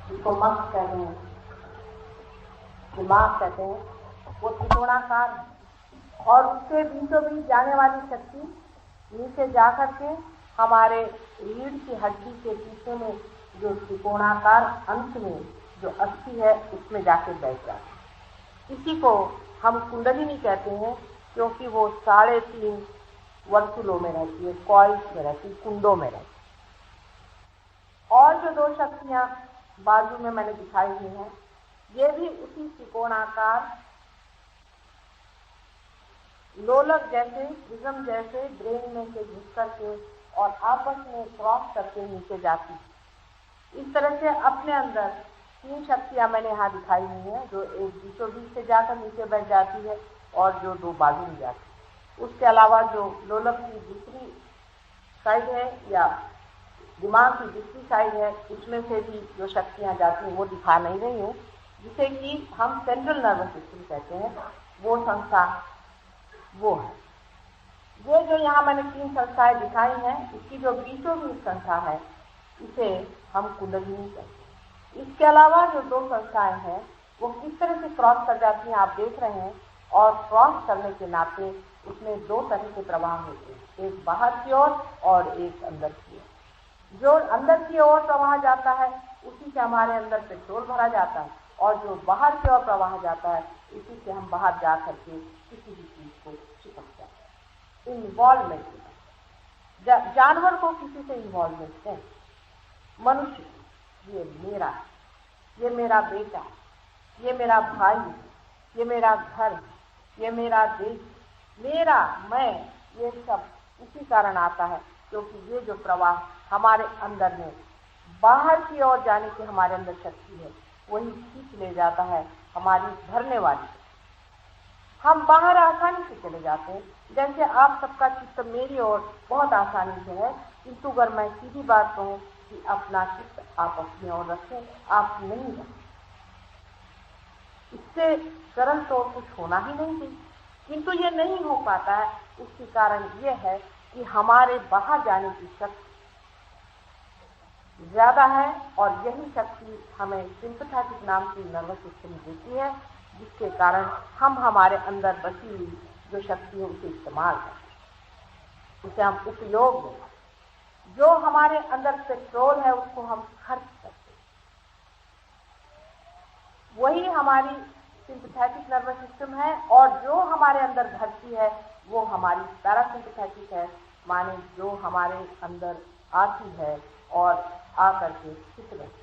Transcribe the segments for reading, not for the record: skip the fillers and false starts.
जिसको मस्क कहते हैं, दिमाग कहते हैं, वो त्रिकोणाकार है और उसके बीचों बीच जाने वाली शक्ति नीचे जाकर के हमारे रीढ़ की हड्डी के पीछे में जो त्रिकोणाकार अंश में जो अस्थि है उसमें जाके बैठ जाती है। इसी को हम कुंडलिनी कहते हैं, क्योंकि वो 3.5 वर्तुलों में रहती है, कॉइल्स में रहती है, कुंडों में रहती है। और जो 2 शक्तियां बाजू में मैंने दिखाई हुई हैं, ये भी उसी त्रिकोणाकार लोलक जैसे, प्रिज्म जैसे ब्रेन में से घुस करके और आपस में क्रॉस करके नीचे जाती है। इस तरह से अपने अंदर 3 शक्तियां मैंने यहाँ दिखाई हुई हैं, जो एक बीचों बीच से जाकर नीचे बैठ जाती है और जो 2 बाजू में जाती है। उसके अलावा जो लोलक की दूसरी साइड है या दिमाग की दूसरी साइड है, उसमें से भी जो शक्तियां जाती हैं वो दिखा नहीं रही हूँ, जिसे कि हम सेंट्रल नर्वस सिस्टम कहते हैं। वो संस्था वो है। ये जो यहाँ मैंने 3 संस्थाएं दिखाई हैं, इसकी जो बीचों बीच संस्था है इसे हम कुंडलिनी कहते हैं। इसके अलावा जो 2 संस्थाएं हैं वो किस तरह से क्रॉस कर जाती हैं आप देख रहे हैं, और क्रॉस करने के नाते उसमें 2 तरह के प्रवाह होते हैं, एक बाहर की ओर और एक अंदर की ओर। जो अंदर की ओर प्रवाह जाता है उसी से हमारे अंदर पेट्रोल भरा जाता है, और जो बाहर की ओर प्रवाह जाता है इसी से हम बाहर जा करके किसी भी चीज को चिपक जाते हैं। इन्वॉल्वमेंट, जानवर को किसी से इन्वॉल्वमेंट है, मनुष्य ये मेरा है, ये मेरा बेटा, ये मेरा भाई, ये मेरा घर, ये मेरा देश, मेरा मैं, ये सब इसी कारण आता है क्योंकि ये जो प्रवाह हमारे अंदर में बाहर की ओर जाने की हमारे अंदर शक्ति है, वही खींच ले जाता है हमारी भरने वाली। हम बाहर आसानी से चले जाते हैं, जैसे आप सबका चित्त मेरी ओर बहुत आसानी से है, किंतु अगर मैं सीधी बात कहूँ कि अपना चित्त आप अपनी ओर रखें, आप नहीं रखें, इससे सरल तो कुछ होना ही नहीं चाहिए, किंतु ये नहीं हो पाता है। उसके कारण ये है कि हमारे बाहर जाने की शक्ति ज्यादा है, और यही शक्ति हमें सिंपैथेटिक नाम की नर्वस सिस्टम देती है, जिसके कारण हम हमारे अंदर बसी हुई जो शक्ति है उसे इस्तेमाल करते, उसे हम उपयोग में, जो हमारे अंदर पेट्रोल है उसको हम खर्च करते, वही हमारी सिंपैथेटिक नर्वस सिस्टम है। और जो हमारे अंदर भरती है वो हमारी पैरासिम्पैथेटिक है, माने जो हमारे अंदर आती है और आकर के स्थित रहती।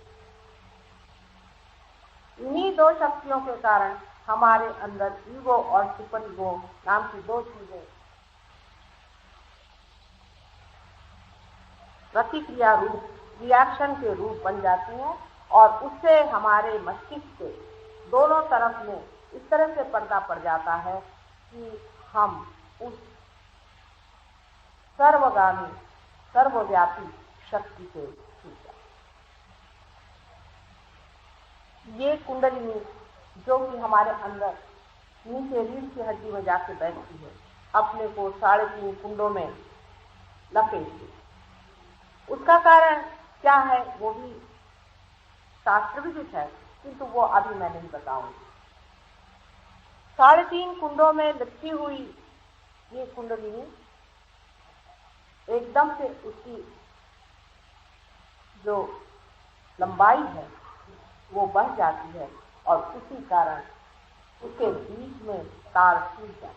इन्हीं 2 शक्तियों के कारण हमारे अंदर ईगो और सुपर ईगो नाम की 2 चीजें प्रतिक्रिया रूप, रिएक्शन के रूप बन जाती हैं, और उससे हमारे मस्तिष्क के दोनों तरफ में इस तरह से पर्दा पड़ जाता है कि हम उस सर्वगामी सर्वव्यापी शक्ति से छूट जाते। ये कुंडलिनी जो कि हमारे अंदर नीचे रीढ़ की हड्डी में जाके बैठती है, अपने को 3.5 कुंडों में लपेटती, उसका कारण क्या है वो भी शास्त्र विदित है, किंतु वो अभी मैं नहीं बताऊंगी। 3.5 कुंडों में लिपटी हुई ये कुंडलिनी एकदम से उसकी जो लंबाई है वो बढ़ जाती है, और उसी कारण उसके बीच में तार टूट जाती है।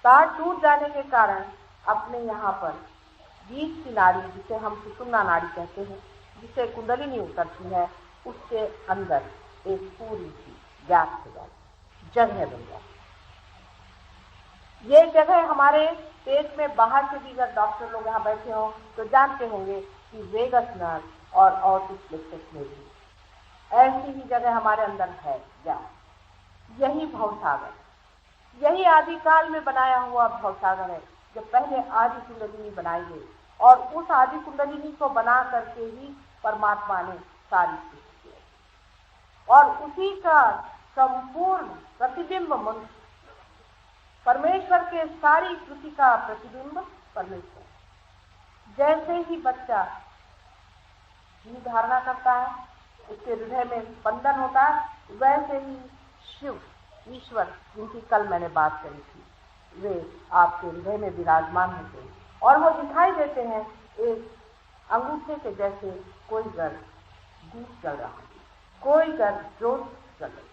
तार टूट जाने के कारण अपने यहाँ पर बीच की नाड़ी, जिसे हम सुषुम्ना नाड़ी कहते हैं, जिसे कुंडलिनी उतरती है, उसके अंदर एक पूरी सी गैप हो जाती, जगह बन जाती। ये जगह हमारे पेट में बाहर से भी अगर डॉक्टर लोग यहाँ बैठे हों तो जानते होंगे कि वेगस नर्व और ऑर्टिक प्लेक्सस में भी ऐसी ही जगह हमारे अंदर है। क्या यही भवसागर, यही आदिकाल में बनाया हुआ भवसागर है, जब पहले आदि कुंडलिनी बनाई गई, और उस आदि कुंडलिनी को बना करके ही परमात्मा ने सारी सृष्टि की, और उसी का संपूर्ण प्रतिबिंब मनुष्य, परमेश्वर के सारी कृति का प्रतिबिंब परमेश्वर। जैसे ही बच्चा जीव धारणा करता है, उसके हृदय में स्पंदन होता है, वैसे ही शिव ईश्वर जिनकी कल मैंने बात करी थी, वे आपके हृदय में विराजमान होते हैं और वो दिखाई देते हैं एक अंगूठे के जैसे। कोई घर दीप जल रहा है, कोई घर जोत जल रही,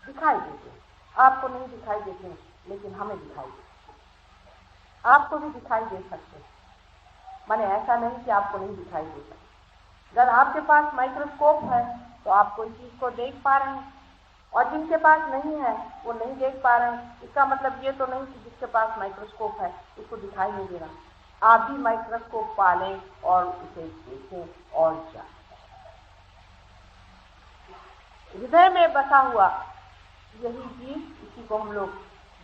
दिखाई देते हैं। आपको नहीं दिखाई देते हैं, लेकिन हमें दिखाई देते हैं। आपको भी दिखाई दे सकते हैं, माने ऐसा नहीं कि आपको नहीं दिखाई दे सकते। अगर आपके पास माइक्रोस्कोप है तो आप कोई चीज को देख पा रहे हैं, और जिनके पास नहीं है वो नहीं देख पा रहे हैं। इसका मतलब ये तो नहीं कि जिसके पास माइक्रोस्कोप है उसको दिखाई नहीं दे रहा। आप भी माइक्रोस्कोप पालें और उसे देखें और जानें। हृदय में बसा हुआ यही जीव, इसी को हम लोग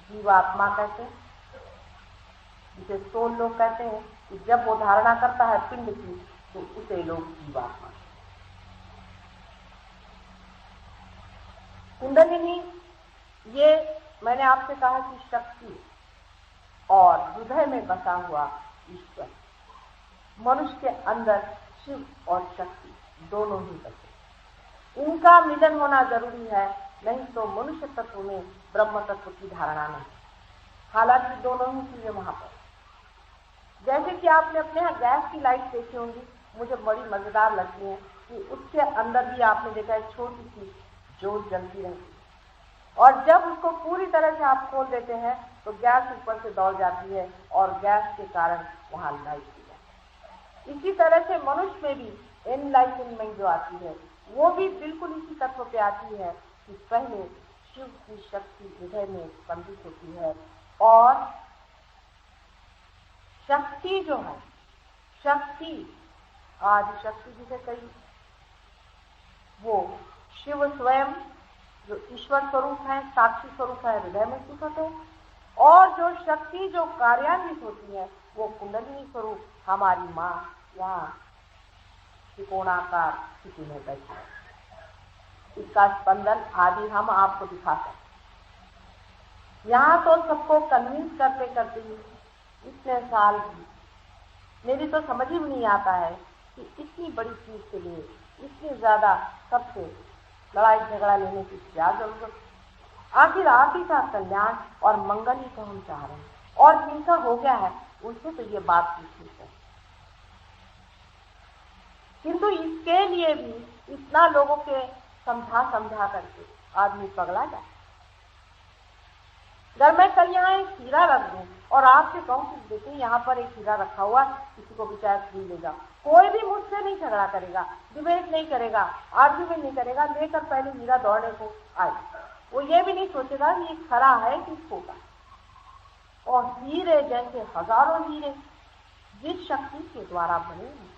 जीवात्मा कहते हैं, जिसे सोल लोग कहते हैं कि जब वो धारणा करता है पिंड की तो उसे लोग जीवात्मा। कुंडलिनी, ये मैंने आपसे कहा कि शक्ति और हृदय में बसा हुआ ईश्वर, मनुष्य के अंदर शिव और शक्ति दोनों ही बसे। इनका मिलन होना जरूरी है, नहीं तो मनुष्य तत्व में ब्रह्म तत्व की धारणा नहीं। हालांकि दोनों ही चीजें वहां पर, जैसे कि आपने अपने यहाँ गैस की लाइट देखी होंगी, मुझे बड़ी मजेदार लगती है कि उसके अंदर भी आपने देखा है छोटी सी जोत जलती रहती है, और जब उसको पूरी तरह से आप खोल देते हैं तो गैस ऊपर से दौड़ जाती है और गैस के कारण वहां लाइट दी जाती है। इसी तरह से मनुष्य में भी एनलाइटनमेंट जो आती है वो भी बिल्कुल इसी तत्व पे आती है कि पहले शिव की शक्ति हृदय में स्पंदित होती है, और शक्ति जो है, शक्ति आदि शक्ति जिसे कही, वो शिव स्वयं जो ईश्वर स्वरूप है, साक्षी स्वरूप है, हृदय में स्थित होते हैं, और जो शक्ति जो कार्यान्वित होती है वो कुंडलिनी स्वरूप हमारी माँ यहाँ त्रिकोणाकार स्थिति में बैठी है। इसका स्पंदन आदि हम आपको दिखा सकते। यहाँ तो सबको कन्विंस करते करते इतने साल मेरी तो समझ ही नहीं आता है कि इतनी बड़ी चीज के लिए इतनी ज्यादा सबसे लड़ाई झगड़ा लेने की क्या जरूरत। आखिर आप ही का कल्याण और मंगल ही तो हम चाह रहे हैं, और जिनका हो गया है उनसे तो ये बात पूछनी है। किंतु इसके लिए भी इतना लोगों के समझा करके आदमी पगला जाए। अगर मैं कल यहाँ एक हीरा रख दूं और आपसे कहूं कि देखिए यहाँ पर एक हीरा रखा हुआ, किसी को भी चाहे खरीद लेगा, कोई भी मुझसे नहीं झगड़ा करेगा, डिबेट नहीं करेगा, आर्ग्यूमेंट नहीं करेगा, लेकर पहले हीरा दौड़ने को आए। वो ये भी नहीं सोचेगा कि ये खरा है कि खोटा। और हीरे जैसे हजारों हीरे जिस शक्ति के द्वारा बने हैं,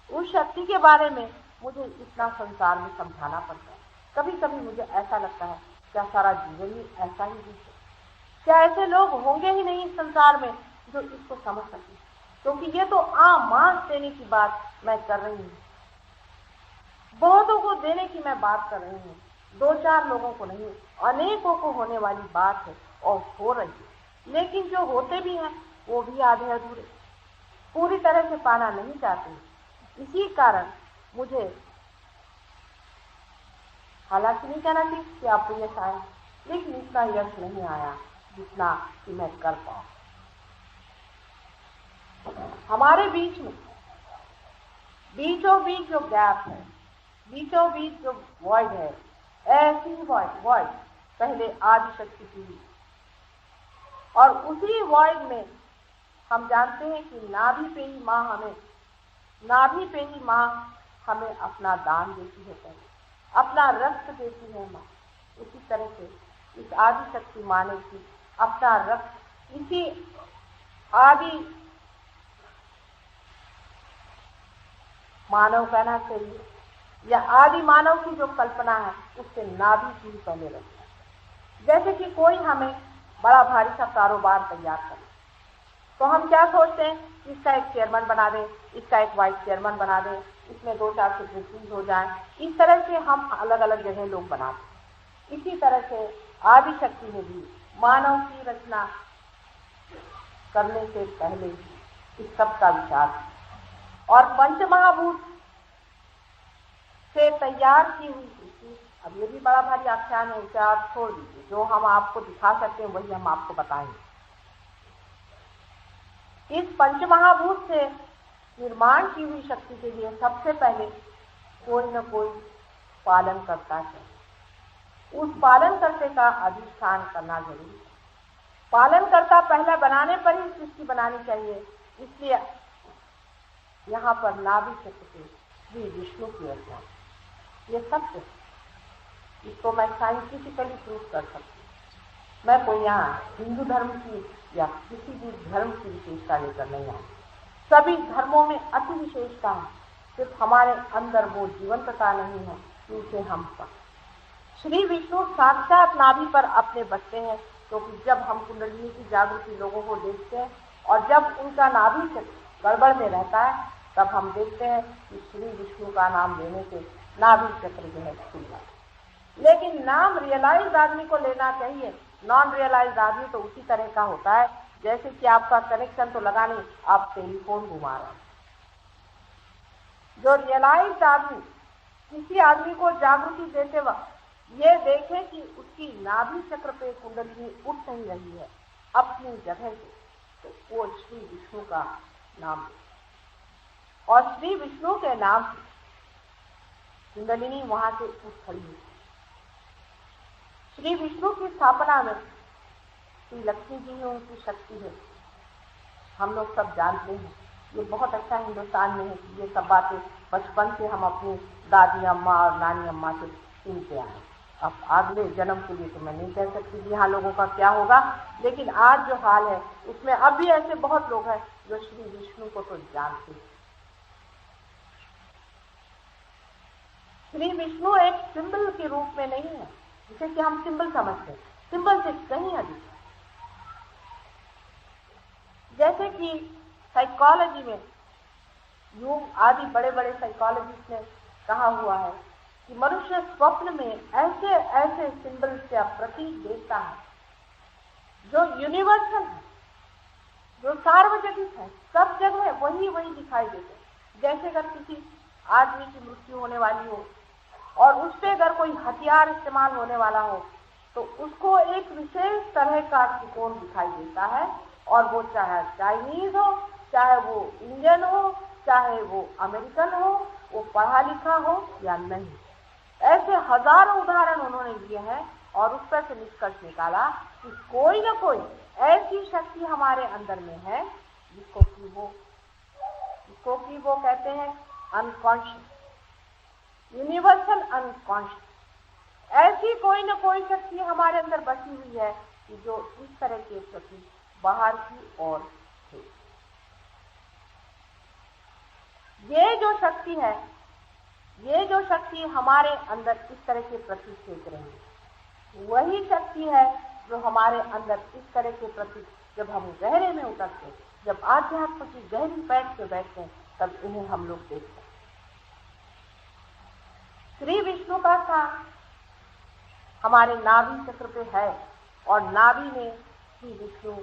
उस शक्ति के बारे में मुझे इतना संसार में समझाना पड़ता है। कभी कभी मुझे ऐसा लगता है क्या सारा जीवन ही ऐसा ही बीते, क्या ऐसे लोग होंगे ही नहीं इस संसार में जो इसको समझ सके। क्योंकि ये तो आम मांस देने की बात मैं कर रही हूँ, बहुतों को देने की मैं बात कर रही हूँ, 2-4 लोगों को नहीं, अनेकों को होने वाली बात है और हो रही है। लेकिन जो होते भी हैं वो भी आधे अधूरे, पूरी तरह से पाना नहीं चाहते। इसी कारण मुझे हालांकि नहीं कहना चाहिए कि आपको यश आया, लेकिन इसका यश नहीं आया जितना कि मैं कर पाऊं। हमारे बीच में बीचों बीच जो गैप है, बीचों बीच जो वॉइड है, ऐसी वॉइड पहले आदि शक्ति की, और उसी वॉइड में हम जानते हैं कि नाभि पे ही माँ हमें अपना दान देती है, पहले अपना रक्त देती है माँ। उसी तरह से इस आदि शक्ति माने की अपना रक्त इसी आदि मानव कहना चाहिए, या आदि मानव की जो कल्पना है उससे नाभि की पहले रखना। जैसे कि कोई हमें बड़ा भारी सा कारोबार तैयार करे तो हम क्या सोचते हैं, इसका एक चेयरमैन बना दें, इसका एक वाइस चेयरमैन बना दें, इसमें 2-4 सेक्रेटरीज हो जाएं। इस तरह से हम अलग अलग जगह लोग बनाते। इसी तरह से आदि शक्ति में भी मानव की रचना करने से पहले ही इस सब का विचार और पंच महाभूत से तैयार की हुई सृष्टि। अब ये भी बड़ा भारी आख्यान है, उसे आप छोड़ दीजिए। जो हम आपको दिखा सकते हैं वही हम आपको बताएंगे। इस पंचमहाभूत से निर्माण की हुई शक्ति के लिए सबसे पहले कोई न कोई पालन करता है। उस पालन करते का अधिष्ठान करना जरूरी है। पालन करता पहले बनाने पर ही सृष्टि बनानी चाहिए। इसलिए यहाँ पर नाभि चक्र से श्री विष्णु की रचना, ये सत्य, इसको मैं साइंटिफिकली प्रूव कर सकती हूँ। मैं कोई यहाँ हिंदू धर्म की या किसी भी धर्म की विशेषता लेकर नहीं आई। सभी धर्मों में अति विशेषता है, सिर्फ हमारे अंदर वो जीवंतता नहीं है कि उसे हम पर। श्री विष्णु साक्षात नाभि पर अपने बसते हैं, क्योंकि जब हम कुंडलिनी की जागृति लोगों को देखते हैं और जब उनका नाभि चक्र गड़बड़ में रहता है, तब हम देखते हैं कि श्री विष्णु का नाम लेने से नाभि चक्र जो है खुल जाता है। लेकिन नाम रियलाइज आदमी को लेना चाहिए। नॉन रियलाइज आदमी तो उसी तरह का होता है जैसे कि आपका कनेक्शन तो लगा नहीं, आप टेलीफोन घुमा रहे हैं। जो रियलाइज आदमी किसी आदमी को जागृति देते वक्त ये देखे कि उसकी नाभि चक्र पे कुंडलिनी उठ नहीं रही है अपनी जगह से, तो वो श्री विष्णु का नाम ले। और श्री विष्णु के नाम से कुंडलिनी वहां से उठ खड़ी है। श्री विष्णु की स्थापना में श्री लक्ष्मी जी ही उनकी शक्ति है। हम लोग सब जानते हैं, ये बहुत अच्छा हिंदुस्तान में है कि ये सब बातें बचपन से हम अपनी दादी अम्मा और नानी अम्मा से सुनते आए। अब अगले जन्म के लिए तो मैं नहीं कह सकती कि यहाँ लोगों का क्या होगा, लेकिन आज जो हाल है उसमें अब भी ऐसे बहुत लोग हैं जो श्री विष्णु को तो जानते हैं। श्री विष्णु एक सिंबल के रूप में नहीं है जिसे कि हम सिंबल समझते हैं, सिंबल से कहीं अधिक है। जैसे कि साइकोलॉजी में यूंग आदि बड़े बड़े साइकोलॉजिस्ट ने कहा हुआ है कि मनुष्य स्वप्न में ऐसे ऐसे सिंबल्स या प्रतीक देखता है जो यूनिवर्सल है, जो सार्वजनिक है, सब जगह वही वही दिखाई देते हैं। जैसे अगर किसी आदमी की मृत्यु होने वाली हो और उस पर अगर कोई हथियार इस्तेमाल होने वाला हो तो उसको एक विशेष तरह का त्रिकोण दिखाई देता है, और वो चाहे चाइनीज हो, चाहे वो इंडियन हो, चाहे वो अमेरिकन हो, वो पढ़ा लिखा हो या नहीं। ऐसे हजारों उदाहरण उन्होंने दिए हैं और उस पर से निष्कर्ष निकाला कि कोई न कोई ऐसी शक्ति हमारे अंदर में है जिसको कि वो कहते हैं अनकॉन्शियस, यूनिवर्सल अनकॉन्शियस। ऐसी कोई न कोई शक्ति हमारे अंदर बसी हुई है कि जो इस तरह के प्रति बाहर की ओर है। ये जो शक्ति है, ये जो शक्ति हमारे अंदर इस तरह के प्रति फेंक रही है, वही शक्ति है जो हमारे अंदर इस तरह के प्रति जब हम गहरे में उतरते हैं, जब आध्यात्म की गहरी पैठ पे बैठते हैं, तब इन्हें हम लोग देखते हैं। श्री विष्णु का स्थान हमारे नाभि चक्र पे है और नाभि में श्री विष्णु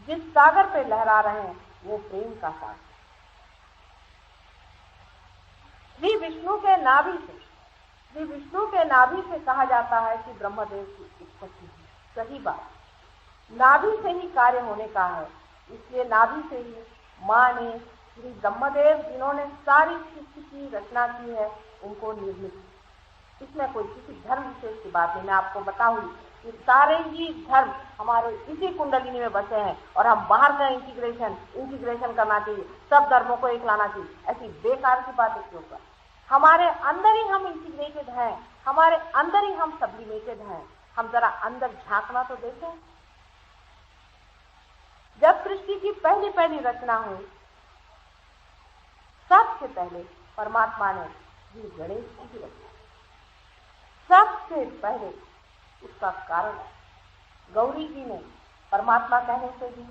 जिस सागर पे लहरा रहे हैं वो प्रेम का सागर। श्री विष्णु के नाभि से कहा जाता है कि ब्रह्मदेव की उत्पत्ति है। सही बात, नाभि से ही कार्य होने का है। इसलिए नाभि से ही माँ ने श्री ब्रह्मदेव जिन्होंने सारी सृष्टि की रचना की है उनको निर्मित। इसमें कोई किसी धर्म विशेष की बात नहीं। मैं आपको बताऊंगी कि सारे ही धर्म हमारे इसी कुंडलिनी में बसे हैं और हम बाहर का इंटीग्रेशन करना चाहिए, सब धर्मों को एक लाना चाहिए। ऐसी बेकार की बातें क्यों कर? हमारे अंदर ही हम इंटीग्रेटेड हैं, हमारे अंदर ही हम सब्लिमेटेड हैं। हम जरा अंदर झांकना तो देखें। जब सृष्टि की पहली पहली रचना हुई, सबसे पहले परमात्मा ने श्री गणेश जी की रचना, सबसे पहले उसका कारण गौरी जी ने परमात्मा कहने से भी